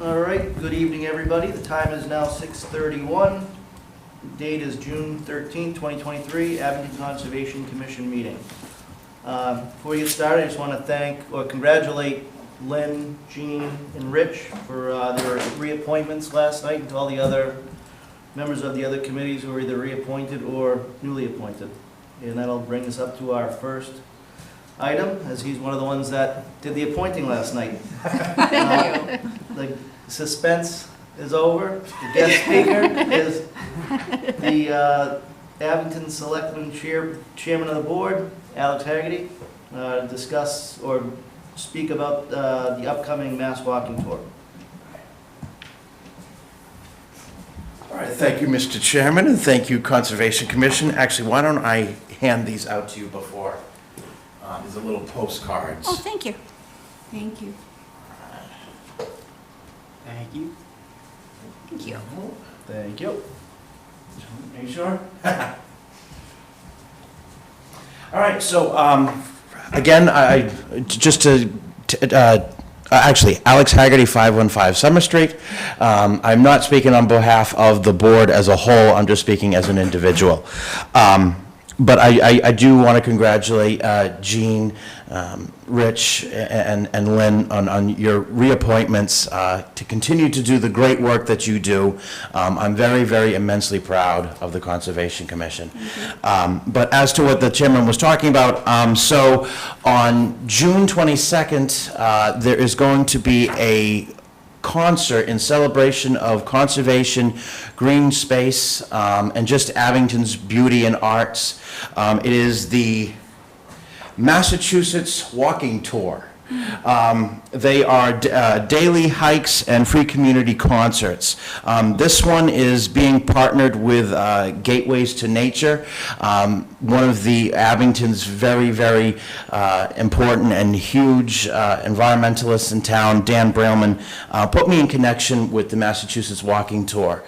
All right, good evening, everybody. The time is now 6:31. Date is June 13, 2023, Abington Conservation Commission meeting. Before we get started, I just want to thank or congratulate Lynn, Jean, and Rich for their reappointments last night, and to all the other members of the other committees who were either reappointed or newly appointed. And that'll bring us up to our first item, as he's one of the ones that did the appointing last night. Thank you. The suspense is over. The guest speaker is the Abington Selectman Chairman of the Board, Alex Haggerty, to discuss or speak about the upcoming Mass Walking Tour. All right, thank you, Mr. Chairman, and thank you, Conservation Commission. Actually, why don't I hand these out to you before? These are little postcards. Oh, thank you. Thank you. Thank you. Thank you. Thank you. Are you sure? All right, so again, actually, Alex Haggerty, 515 Summer Street. I'm not speaking on behalf of the board as a whole, I'm just speaking as an individual. But I do want to congratulate Jean, Rich, and Lynn on your reappointments to continue to do the great work that you do. I'm very, very immensely proud of the Conservation Commission. But as to what the chairman was talking about, so on June 22nd, there is going to be a concert in celebration of conservation, green space, and just Abington's beauty and arts. It is the Massachusetts Walking Tour. They are daily hikes and free community concerts. This one is being partnered with Gateways to Nature, one of the Abington's very, very important and huge environmentalists in town, Dan Brailman, put me in connection with the Massachusetts Walking Tour.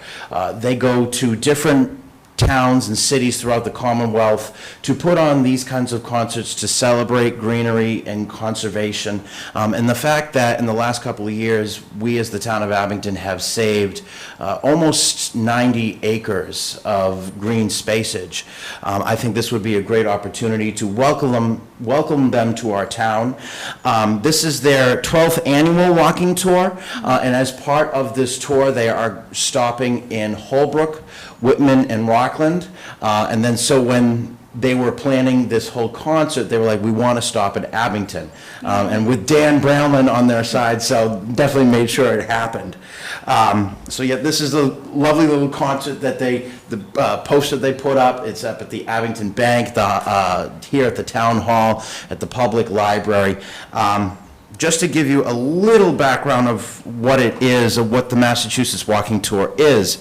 They go to different towns and cities throughout the Commonwealth to put on these kinds of concerts to celebrate greenery and conservation. And the fact that in the last couple of years, we as the town of Abington have saved almost 90 acres of green spacage. I think this would be a great opportunity to welcome them to our town. This is their 12th annual walking tour, and as part of this tour, they are stopping in Holbrook, Whitman, and Rockland, and then so when they were planning this whole concert, they were like, we want to stop at Abington. And with Dan Brailman on their side, so definitely made sure it happened. So yeah, this is a lovely little concert that the poster they put up. It's up at the Abington Bank, here at the Town Hall, at the Public Library. Just to give you a little background of what it is, of what the Massachusetts Walking Tour is.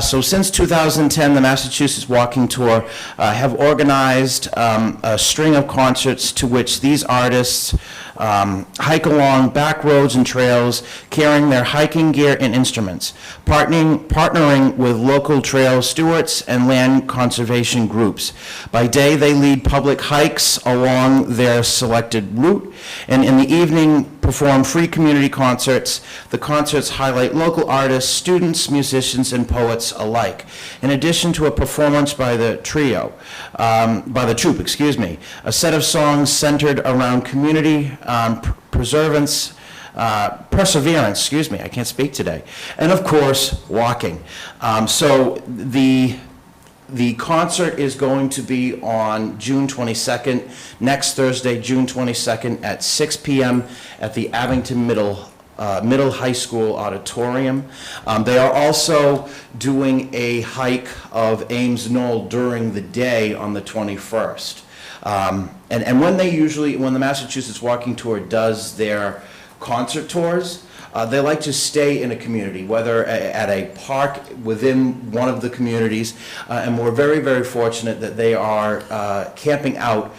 So since 2010, the Massachusetts Walking Tour have organized a string of concerts to which these artists hike along back roads and trails, carrying their hiking gear and instruments, partnering with local trail stewards and land conservation groups. By day, they lead public hikes along their selected route, and in the evening, perform free community concerts. The concerts highlight local artists, students, musicians, and poets alike. In addition to a performance by the troupe, a set of songs centered around community perseverance, I can't speak today, and of course, walking. So the concert is going to be on June 22nd, next Thursday, June 22nd at 6 p.m. at the Abington Middle High School Auditorium. They are also doing a hike of Ames Knoll during the day on the 21st. And when the Massachusetts Walking Tour does their concert tours, they like to stay in a community, whether at a park within one of the communities, and we're very, very fortunate that they are camping out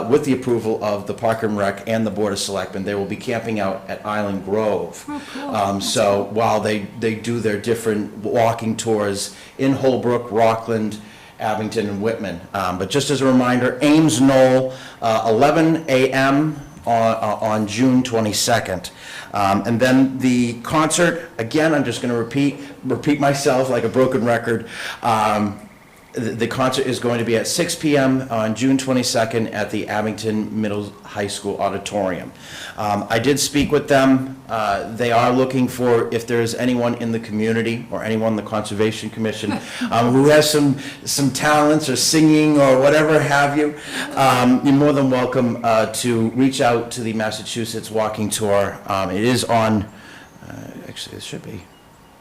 with the approval of the Park and Rec and the Board of Selectmen. They will be camping out at Island Grove. Oh, cool. So while they do their different walking tours in Holbrook, Rockland, Abington, and Whitman. But just as a reminder, Ames Knoll, 11 a.m. on June 22nd. And then the concert, again, I'm just going to repeat myself like a broken record. The concert is going to be at 6 p.m. on June 22nd at the Abington Middle High School Auditorium. I did speak with them. They are looking for, if there's anyone in the community or anyone in the Conservation Commission who has some talents or singing or whatever have you, you're more than welcome to reach out to the Massachusetts Walking Tour. It is on, actually, it should be.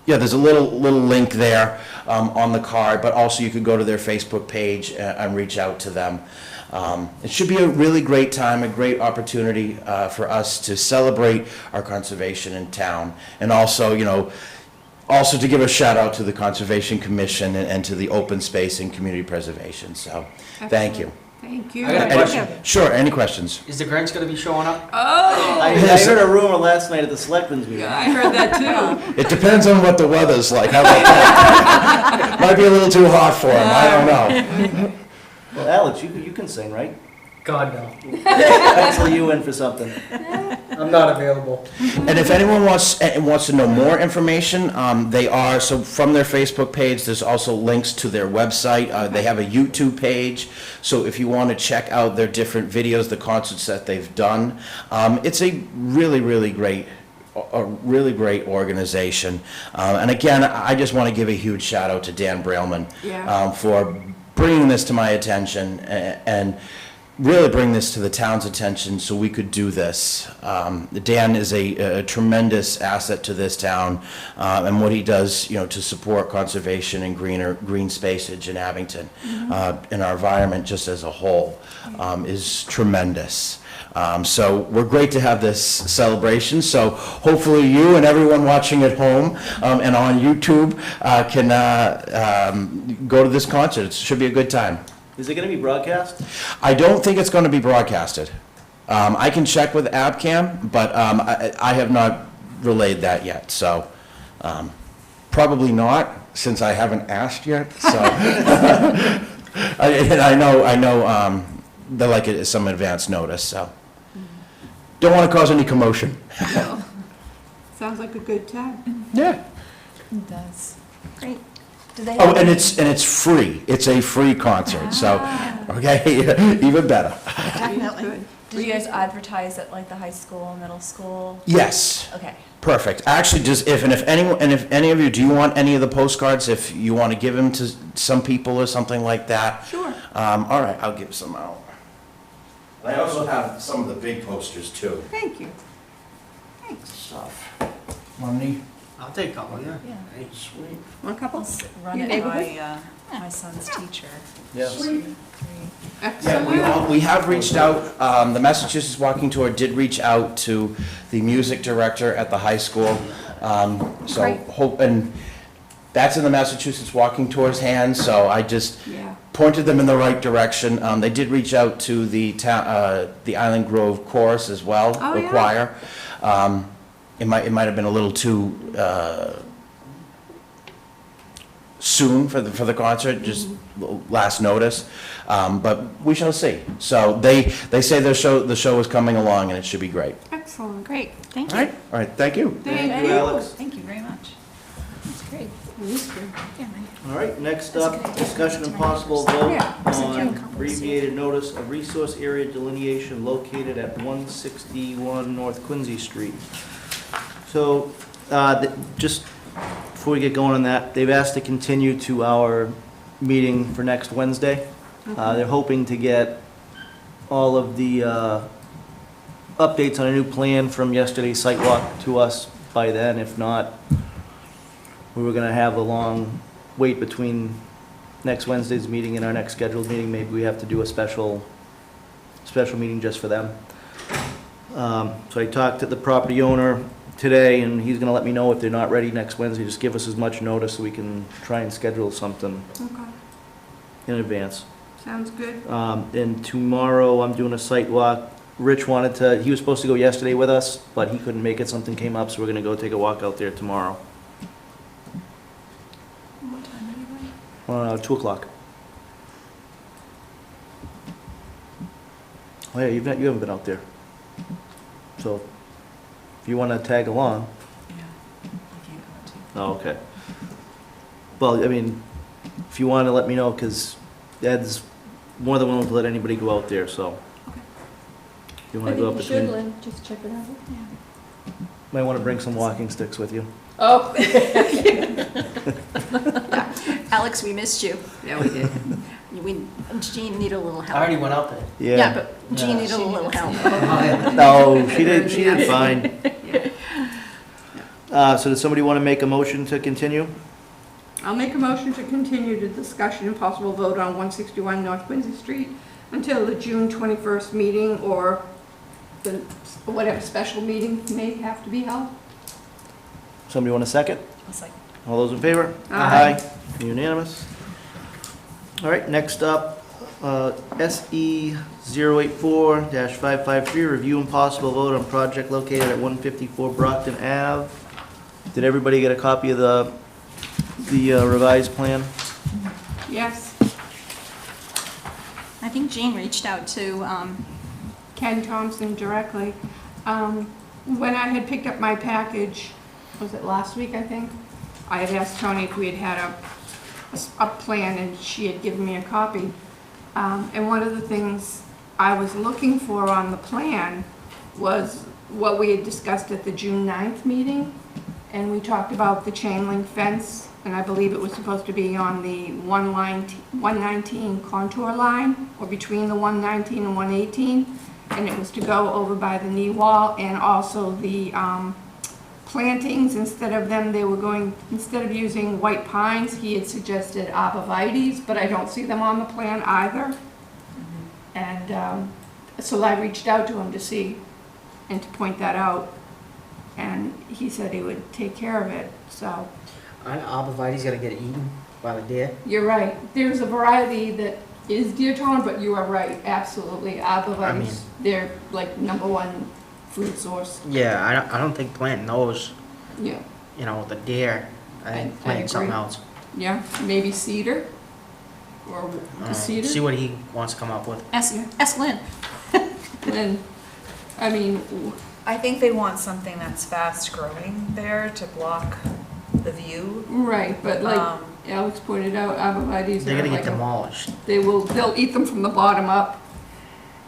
Yeah, there's a little link there on the card, but also you could go to their Facebook page and reach out to them. It should be a really great time, a great opportunity for us to celebrate our conservation in town, and also, also to give a shout out to the Conservation Commission and to the open space and community preservation. So, thank you. Thank you. I got a question. Sure, any questions? Is the Grinch gonna be showing up? I heard a rumor last night at the selectmen's meeting. Yeah, I heard that too. It depends on what the weather's like. How about that? Might be a little too hot for him, I don't know. Well, Alex, you can sing, right? God, no. Pencil you in for something. I'm not available. And if anyone wants to know more information, so from their Facebook page, there's also links to their website. They have a YouTube page, so if you want to check out their different videos, the concerts that they've done, it's a really great organization. And again, I just want to give a huge shout out to Dan Brailman for bringing this to my attention and really bring this to the town's attention so we could do this. Dan is a tremendous asset to this town, and what he does, to support conservation and green spacage in Abington, in our environment just as a whole, is tremendous. So we're great to have this celebration. So hopefully you and everyone watching at home and on YouTube can go to this concert. It should be a good time. Is it going to be broadcast? I don't think it's going to be broadcasted. I can check with Abcam, but I have not relayed that yet. So probably not, since I haven't asked yet. So and I know they like it as some advance notice. So don't want to cause any commotion. Sounds like a good time. Yeah. It does. Great. Do they Oh, and it's free. It's a free concert. So okay, even better. Definitely. Good. Did you guys advertise at like the high school, middle school? Yes. Okay. Perfect. Actually, just if any of you, do you want any of the postcards? If you want to give them to some people or something like that. Sure. All right, I'll give some out. I also have some of the big posters too. Thank you. Thanks. Stuff. Money. I'll take a couple, yeah. Yeah. Hey, sweet. Want a couple? I'll run Your it by neighborhood? my son's teacher. Yes. 3. Yeah, Excellent. we have reached out. The Massachusetts Walking Tour did reach out to the music director at the high school. So Great. hope, and that's in the Massachusetts Walking Tour's hands. So I just Yeah. pointed them in the right direction. They did reach out to the Island Grove Chorus as well, Oh, the yeah. choir. It might have been a little too soon for the concert, just last notice, but we shall see. So they say the show is coming along and it should be great. Excellent. Great. Thank All right, thank you. Thank you, Alex. Thank you very much. That's great. Yeah, man. All right, next That's up, good. discussion and possible vote Yeah. on abbreviated notice of resource area delineation located at 161 North Quincy Street. So, just before we get going on that, they've asked to continue to our meeting for next Wednesday. They're hoping to get all of the updates on a new plan from yesterday's site walk to us by then. If not, we were gonna have a long wait between next Wednesday's meeting and our next scheduled meeting. Maybe we have to do a special meeting just for them. So I talked to the property owner today, and he's gonna let me know if they're not ready next Wednesday. Just give us as much notice so we can try and schedule something Okay. in advance. Sounds good. And tomorrow, I'm doing a site walk. Rich he was supposed to go yesterday with us, but he couldn't make it, something came up, so we're gonna go take a walk out there tomorrow. What time are you going? 2 o'clock. Oh yeah, you haven't been out there. So, if you want to tag along. Yeah, I can't go to. Oh, okay. Well, I mean, if you want to let me know, because Ed's more than willing to let anybody go out there, so. Okay. If you want to go up between, Lynn, just check it out. might want to bring some walking sticks with you. Oh. Alex, we missed you. Yeah, we did. Jean needed a little I help. already went out there. Yeah, but Jean Yeah. needed a little help. No, she did fine. So does somebody want to make a motion to continue? I'll make a motion to continue the discussion and possible vote on 161 North Quincy Street until the June 21st meeting or the, whatever special meeting may have to be held. Somebody want a second? It's like, All those in favor? Aye. Unanimous. All right, next up, SE 084-553, review and possible vote on project located at 154 Brockton Ave. Did everybody get a copy of the revised plan? Yes, I think Jean reached out to, Ken Thompson directly. When I had picked up my package, was it last week, I think? I had asked Tony if we had had a plan, and she had given me a copy. And one of the things I was looking for on the plan was what we had discussed at the June 9th meeting. And we talked about the chain link fence, and I believe it was supposed to be on the 119 contour line, or between the 119 and 118. And it was to go over by the knee wall, and also the plantings, instead of using white pines, he had suggested arborvitaes, but I don't see them on the plan either. And so I reached out to him to see and to point that out, and he said he would take care of it. So Aren't arborvitae's gonna get eaten by the deer? you're right, there's a variety that is deer tolerant, but you are right, absolutely, arborvitaes, they're like #1 food source. Yeah, I don't think planting those, Yeah, you know, the deer, I think I planting something agree. else. yeah, maybe cedar, or the cedar. See what he wants to come up with. ask Lynn. And, I mean, I think they want something that's fast growing there to block the view. right, but like Um, Alex pointed out, arborvitaes They're are gonna like, get demolished. they'll eat them from the bottom up.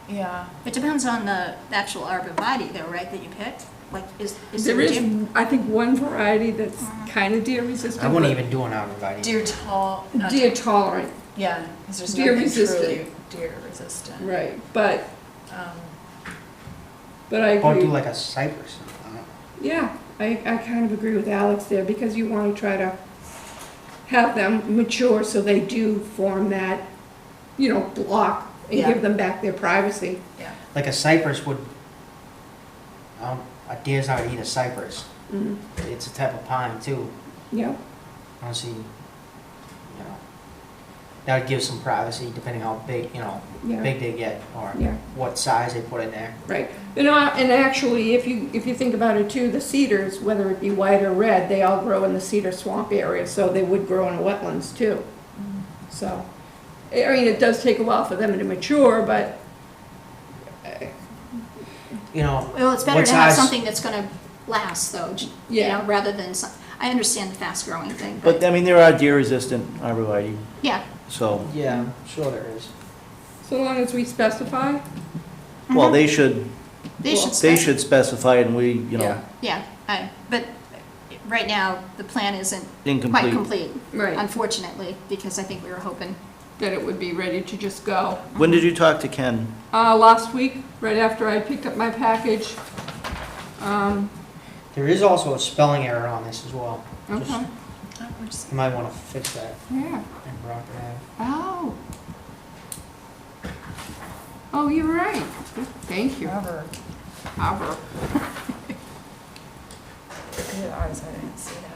Yeah. It depends on the actual arborvitae though, right, that you picked? Like, is There there is, deer? I think, one variety that's kind of deer resistant. I wouldn't but even do an arborvitae. Deer tall. not Deer tall- tolerant, Yeah, because there's Deer nothing resistant. truly deer resistant. right, but Um, I Or do agree. like a cypress. Yeah, I kind of agree with Alex there, because you want to try to have them mature so they do form that, block and Yeah. give them back their privacy. Like a cypress would, a deer's not gonna eat a cypress. Mm, It's a type of pine too. Yeah, I don't see, that would give some privacy depending how big, yeah, big they get or yeah. what size they put in there. Right, and actually, if you think about it too, the cedars, whether it be white or red, they all grow in the cedar swamp area, so they would grow in wetlands too. So, I mean, it does take a while for them to mature, but, Well, it's better What to have size? something that's gonna last though, you Yeah. know, rather than some, I understand the fast growing thing, But, I mean, there are deer-resistant arborvitae, yeah. so, Yeah, I'm sure there is. so long as we specify. well, Mhm. they should They should They spec- should specify it and we, you know, Yeah. Yeah, but right now, the plan isn't quite incomplete. complete, Right, unfortunately, because I think we were hoping. that it would be ready to just go. When did you talk to Ken? Last week, right after I picked up my package. There is also a spelling error on this as well. Okay, oh, we're just- You might want to fix that yeah. in Brockton Ave. Oh. Oh, you're right. Thank you. Robert, Albert. good eyes, I didn't see that.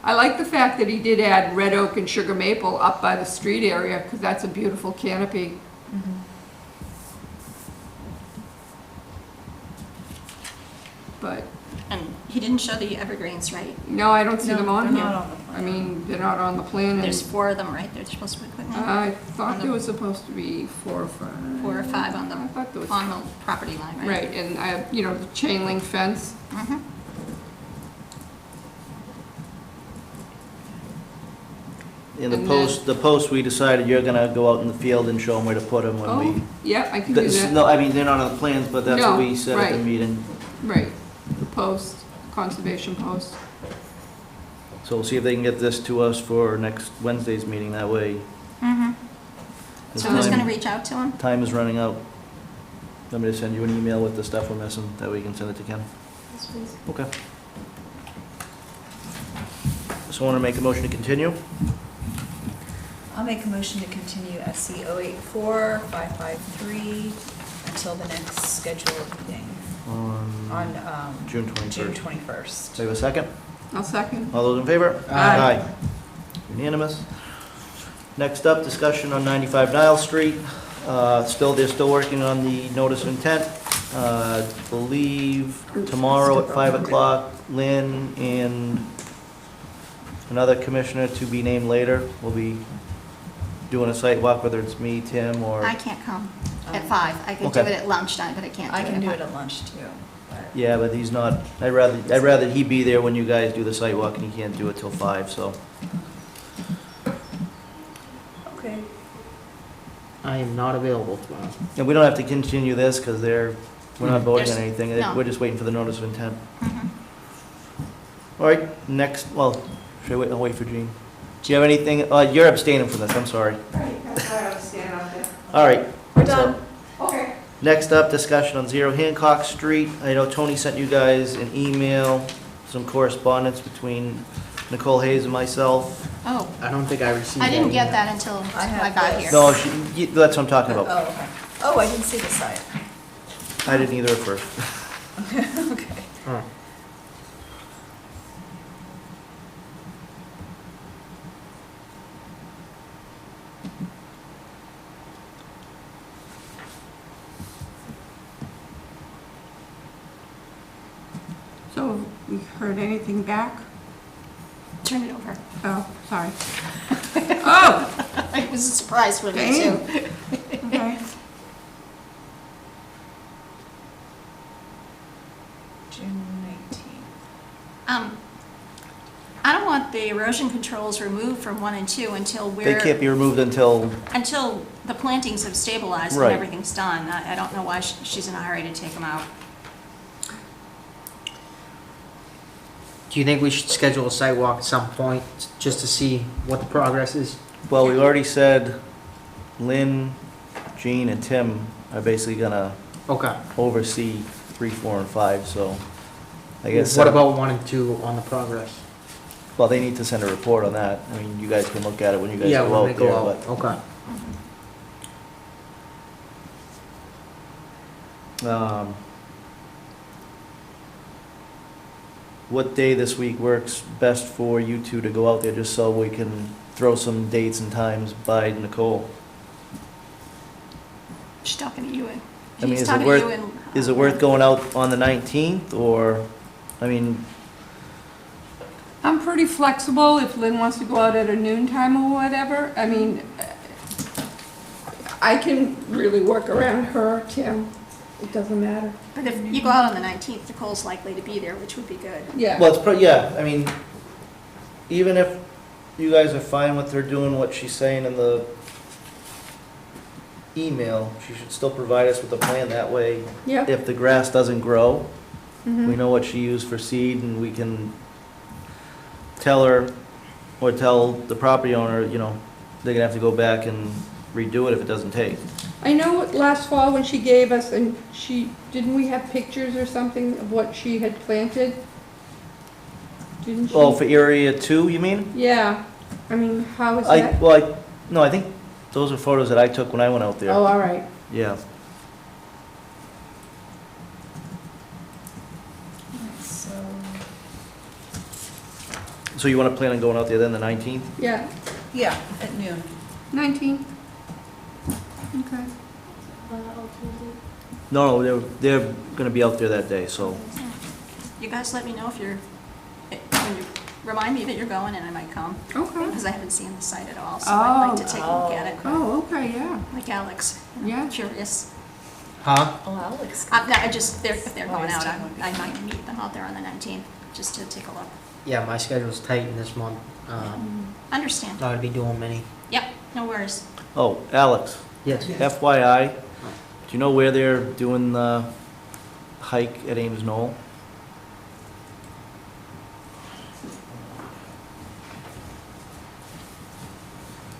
I like the fact that he did add red oak and sugar maple up by the street area, because that's a beautiful canopy. But And He didn't show the evergreens, right? No, I don't see No, them on they're here. not on the plan. I mean, they're not on the plan. and There's 4 of them, right? They're supposed to be put in. I thought there was supposed to be 4 or 5. 4 or 5 on I thought there was. the property line, right? Right, and I, you know, the chain link fence. Mhm. In the And post, we decided you're gonna go out in the field and show them where to put them when Oh, we. yeah, I can do that. No, I mean, they're not on the plans, but that's what No, we said at the right. meeting. Right, the post, conservation post. So we'll see if they can get this to us for next Wednesday's meeting, that way. Mhm. this So who's time- gonna reach out to him? Time is running out. Want me to send you an email with the stuff we're missing, that way you can send it to Ken? Yes, please. Okay. So want to make a motion to continue? I'll make a motion to continue SC 084-553 until the next scheduled meeting on June June 21st. 21st. Do I have a second? I'll second. All those in favor? Aye. Unanimous. Next up, discussion on 95 Niles Street. They're still working on the notice of intent. Believe tomorrow at 5 o'clock, Lynn and another commissioner to be named later will be doing a site walk, whether it's me, Tim, or... I can't come at 5. I can do Okay. it at lunchtime, but I can't do it I at can do 5. it at lunch too. but- Yeah, but he's not, I'd rather he be there when you guys do the site walk, and he can't do it till 5, so... Okay. I am not available tomorrow. And we don't have to continue this, because we're not voting on There's- anything, no. we're just waiting for the notice of intent. Mhm. All right, next, well, should I wait, I'll wait for Jean. Do you have anything, you're abstaining from this, I'm sorry. Right, that's why I was standing out there. All right. We're so done. Okay. Next up, discussion on 0 Hancock Street. I know Tony sent you guys an email, some correspondence between Nicole Hayes and myself. Oh, I don't think I received I didn't get email. that until I have I got this. here. No, that's what I'm talking Oh, about. okay. Oh, I didn't see the site. I didn't either at first. Okay. Oh. So, have we heard anything back? Turn it over. Oh, sorry. Oh, It was a surprise for me Dang. too. okay. June 19th. I don't want the erosion controls removed from 1 and 2 until They can't be removed until, until the plantings have stabilized Right. and everything's done. I don't know why she's in a hurry to take them out. Do you think we should schedule a site walk at some point, just to see what the progress is? well, we already said Lynn, Jean, and Tim are basically gonna Okay. oversee 3, 4, and 5, so I guess... What about 1 and 2 on the progress? Well, they need to send a report on that. I mean, you guys can look at it when you guys Yeah, go when out they there, go out, but... okay. What day this week works best for you two to go out there, just so we can throw some dates and times by Nicole? She's talking to you and, I mean, she's is it talking to worth- you and. Is it worth going out on the 19th, or, I mean, I'm pretty flexible if Lynn wants to go out at a noon time or whatever. I mean, I can really work around her, Tim. It doesn't matter. But if you go out on the 19th, Nicole's likely to be there, which would be good. Yeah. well, yeah, I mean, even if you guys are fine with her doing what she's saying in the email, she should still provide us with a plan. That way, Yeah. if the grass doesn't grow, we Mhm. know what she used for seed, and we can tell her, or tell the property owner, you know, they're gonna have to go back and redo it if it doesn't take. I know last fall when she gave us, and didn't we have pictures or something of what she had planted? Didn't she? Oh, for area 2, you mean? Yeah. I mean, how is I that? no, I think those are photos that I took when I went out there. Oh, all right. Yeah. So, So you wanna plan on going out there then the 19th? Yeah, yeah, at noon. 19. Okay. No, they're gonna be out there that day, so. you guys let me know if you're, when you remind me that you're going and I might come. Okay. Because I haven't seen the site at all, so I'd like to take a look at it. Oh, okay, yeah. Like Alex, you know, Yeah. curious. Huh? Oh, Alex. I just, if they're Oh, going he's out, taking I might meet them out there on the 19th, just to take a look. Yeah, my schedule's tight in this month. Understand. Not to be doing many. Yep, no worries. Oh, Alex, Yes. FYI, do you know where they're doing the hike at Ames Knoll?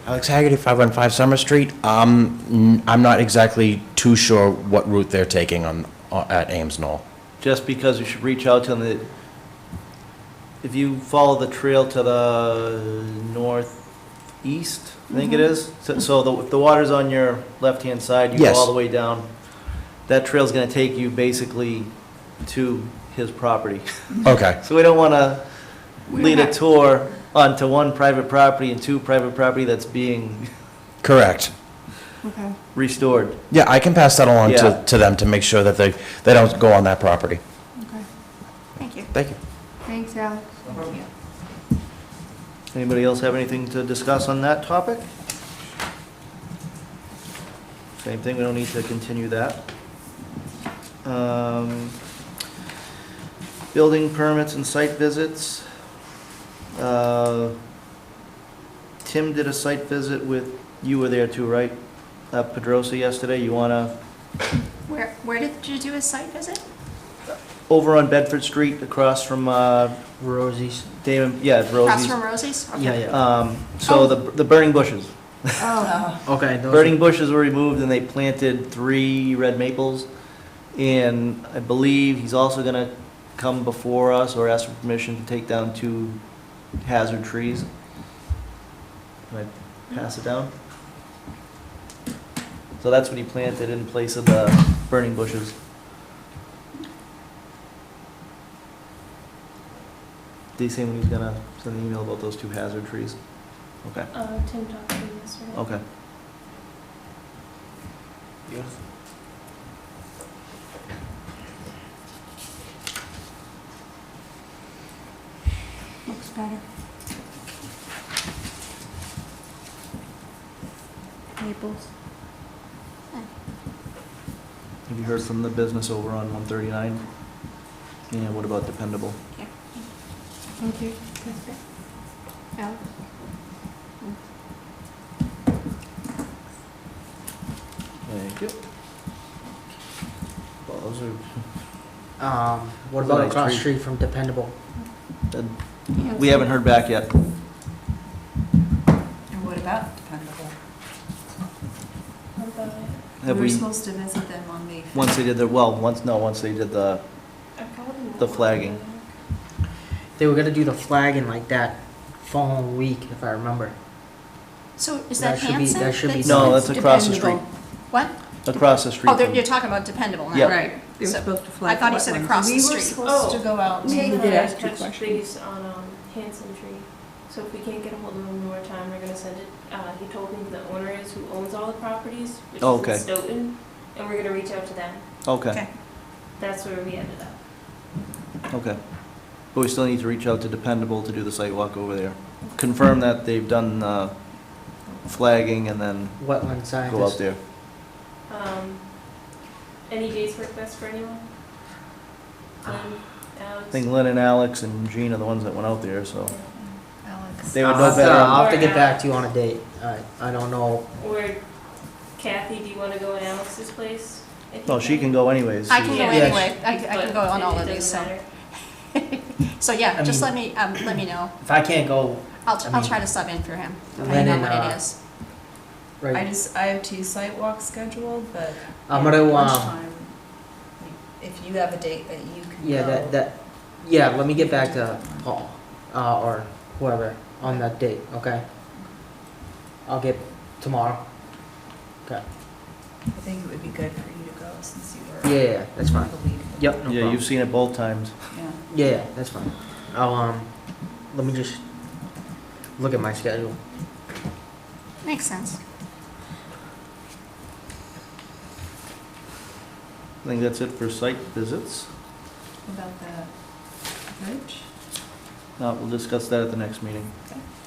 Alex Haggerty, 515 Summer Street. I'm not exactly too sure what route they're taking at Ames Knoll. Just because you should reach out to them. If you follow the trail to the northeast, I think it is, so if the water's on your left-hand side, you go Yes. all the way down, that trail's gonna take you basically to his property. Okay. So we don't wanna We lead don't a have- tour onto one private property and two private property that's being Correct. Okay. restored. Yeah, I can pass that along Yeah. to them to make sure that they don't go on that property. Okay. Thank you. Thank you. Thanks, Alex. Anybody else have anything to discuss on that topic? Same thing, we don't need to continue that. Building permits and site visits. Tim did a site visit with, you were there too, right? Pedrosa yesterday, you wanna, Where did you do a site visit? over on Bedford Street, across from, Rosie's. Damon, yeah, Across Rosie's. from Rosie's? Okay. Yeah, yeah. So the burning bushes. Oh, Okay. those- Burning bushes were removed and they planted 3 red maples. And I believe he's also gonna come before us or ask for permission to take down 2 hazard trees. Can I pass it down? So that's what he planted in place of the burning bushes. Did he say when he was gonna send an email about those 2 hazard trees? Okay, Tim talked to me yesterday. okay. looks better. Maples. Have you heard from the business over on 139? And what about Dependable? Yeah. Thank you. Alex? Thank you. Well, those are, What about Nice across the tree. street from Dependable? we haven't heard back yet. And what about Dependable? What about it? Have We were we, supposed to visit them on the. once they did the, well, once they did the, I called him. The flagging. They were gonna do the flagging like that following week, if I remember. So is that That should be- Hanson? that should be no, that's that's across the street. Dependable. What? Across the street. Oh, from- you're talking about Dependable now? Yeah. Right. They were So, supposed to flag I thought he said wetlands. across the We were street. supposed to go out We and. did ask two touch questions. base on Hanson Tree. So if we can't get a hold of him one more time, we're gonna send it. He told me who the owner is, who owns all the properties, which Oh, is okay. in Stoughton, and we're gonna reach out to them. Okay, Okay. That's where we ended up. okay. But we still need to reach out to Dependable to do the site walk over there. Confirm that they've done flagging and then Wetland go out scientist. there. Any days work best for anyone? Alex? I think Lynn and Alex and Jean are the ones that went out there, so. Alex. They would I'll know have to- better. I'll have to get back to you on a date. I don't know. Or Kathy, do you wanna go in Alex's place? if No, you she can go anyways. I can go Yeah. anyway. I can But go on all it of these, doesn't so. matter. So yeah, I just mean- let me know. If I can't go, I'll I mean, try to sub in for him, Lynn depending on and, what it is. right, I have 2 site walks scheduled, but. I'm gonna, lunchtime, if you have a date that you can yeah, go. yeah, let me get back to Paul, or whoever on that date, okay? I'll get tomorrow. Okay. I think it would be good for you to go since you were. Yeah, that's fine. the lead. Yep, no Yeah, problem. you've seen it both times. Yeah. Yeah, that's fine. I'll, let me just look at my schedule. Makes sense. I think that's it for site visits. About the Right. We'll discuss that at the next meeting.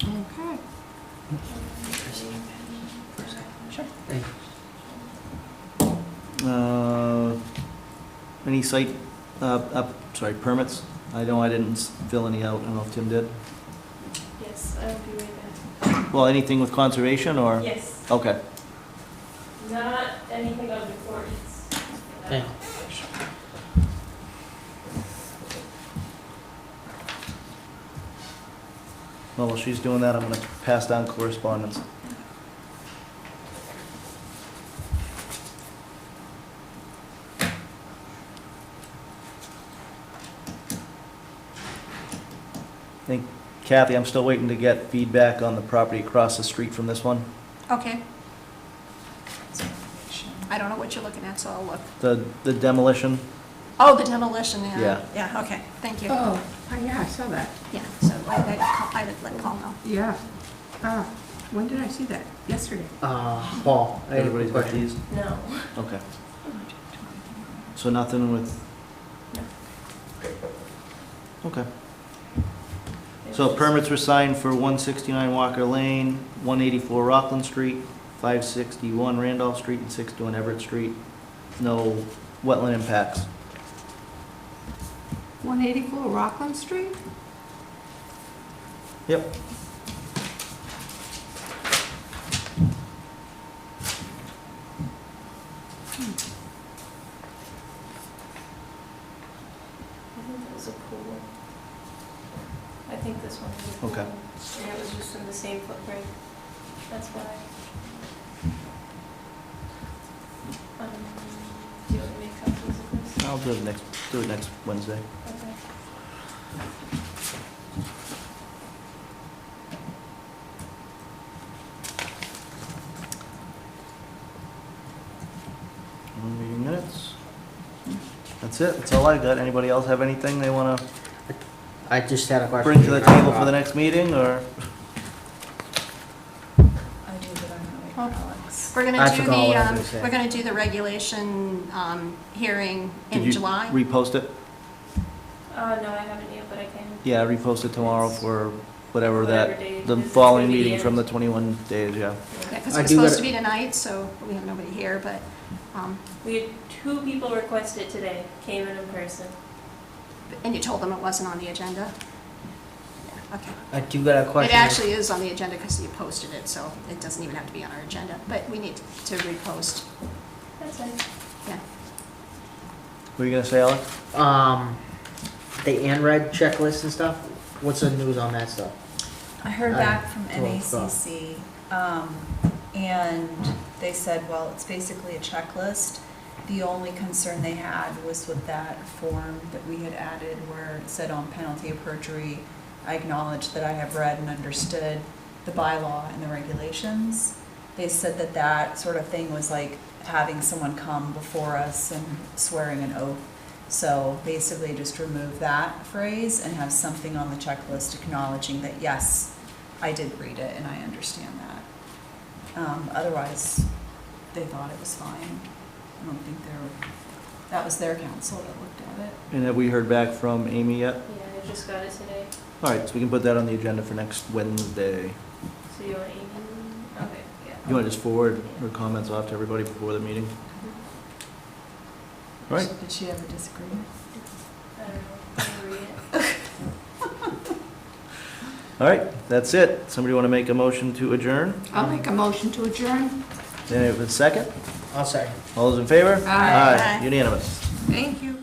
Okay. Hey, Any site, permits? I know I didn't fill any out, I don't know if Tim did. Yes, I will be right back. Well, anything with conservation, or? Yes, Okay. not anything of importance. hey. Well, while she's doing that, I'm gonna pass down correspondence. I think, Kathy, I'm still waiting to get feedback on the property across the street from this one. Okay. I don't know what you're looking at, so I'll look. The demolition. Oh, the demolition, yeah. Yeah. Yeah, okay, thank you. Oh, yeah, I saw that. Yeah, so I would let Paul know. Yeah. When did I see that? Yesterday. Paul, I have a Everybody's got question. these? No. Okay. So nothing with, okay. So permits were signed for 169 Walker Lane, 184 Rockland Street, 561 Randolph Street, and 621 Everett Street. No wetland impacts. 184 Rockland Street? Yep. I think that was a pool. I think this one was a pool. Okay. And it was just in the same footprint. That's why. Do you want to make copies of this? I'll do it next Wednesday. Okay. Meeting minutes. That's it. That's all I got. Anybody else have anything they want to I just had a question. bring to the table for the next meeting, or? I do, but I'm not Alex. We're I gonna do forgot what I was gonna the, say. we're gonna do the regulation hearing Did in you July. repost it? No, I haven't yet, but I can. Yeah, repost it tomorrow for whatever Whatever that, day it the is, it's following gonna be the meeting from the end. 21 days, yeah. Yeah, because I it was do supposed gotta- to be tonight, so we have nobody here, but, We had 2 people request it today, came in person. and you told them it wasn't on the agenda? Yeah, okay. I do got a question. It actually is on the agenda because you posted it, so it doesn't even have to be on our agenda, but we need to repost, That's fine. yeah. What are you gonna say, Alex? The ANRAD checklist and stuff, what's the news on that stuff? I heard I- back from well, so- NACC, and they said, well, it's basically a checklist. The only concern they had was with that form that we had added where it said on penalty of perjury, I acknowledge that I have read and understood the bylaw and the regulations. They said that that sort of thing was like having someone come before us and swearing an oath. So basically just remove that phrase and have something on the checklist acknowledging that, yes, I did read it and I understand that. Otherwise, they thought it was fine. I don't think that was their counsel that looked at it. And have we heard back from Amy yet? Yeah, I just got it today. All right, so we can put that on the agenda for next Wednesday. So you want Amy? Okay, yeah. You want to just forward her comments off to everybody before the meeting? All right, Did she ever disagree? I don't know. Can you read it? all right, that's it. Somebody want to make a motion to adjourn? I'll make a motion to adjourn. Then it was second. I'll say. All those in favor? Aye. Aye. Unanimous. Thank you.